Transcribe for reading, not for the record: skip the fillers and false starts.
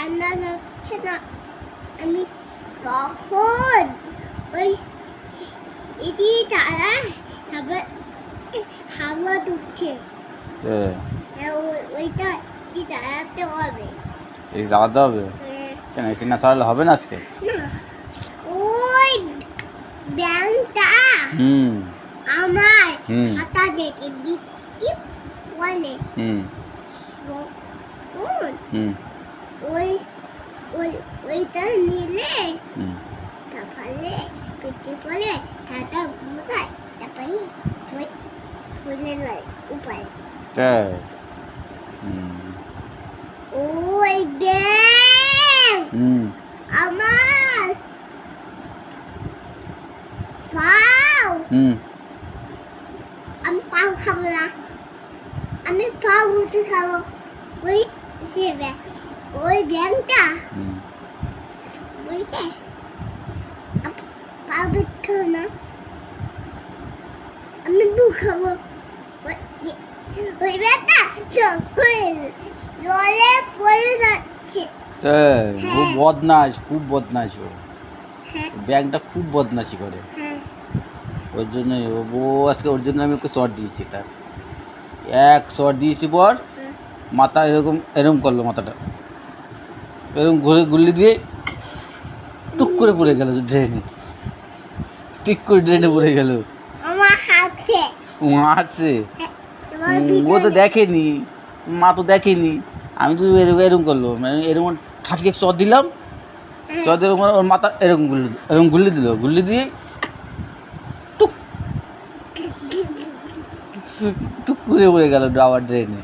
ঠান্ডা লাগছে না। আমি তখন ওই এটি তারা তারপর হাওয়া ঢুকছে। ওইটা দাঁড়াতে হবে। এই জ্বালাতে হবে? কেন এসি না চালালে হবে না আজকে? না, ওই ব্যাংকটা আমার খাতা দেখে দিচ্ছি বলে ওই ওই ওইটা নিলে তারপরে পেটে পড়ে খাতা বোঝায় তারপরে ফুলে যায় উপায়। তাই ওই ব্যাংক আমার পাও আমি পাও খাবো না, আমি পাও রুটি খাবো। ওই সেবে ওই ব্যাংকটা বুঝছে পাও খাবো না, আমি বুক খাবো। ওই ব্যাংকটা জলে পড়ে যাচ্ছে। খুব বদমাশ, খুব বদমাশ ও। ব্যাংকটা খুব বদমাশি করে। ওর জন্য ও আজকে ওর জন্য আমি ওকে চট দিয়েছি। তার এক চট দিয়েছি পর মাথা এরকম এরকম করলো, মাথাটা এরকম ঘুরে গুল্লি দিয়ে টুক করে পড়ে গেল ড্রেনে। ঠিক করে ড্রেনে পড়ে গেল। আমার হাতে মারছে ও তো দেখেনি, মা তো দেখেনি। আমি তো এরকম এরকম করলো, মানে এরকম ঠাটকে চট দিলাম, চট দিলাম ওর মাথা এরকম গুল্লি দিল, গুল্লি দিয়ে টুক টুক করে পড়ে গেল আবার ড্রেনে।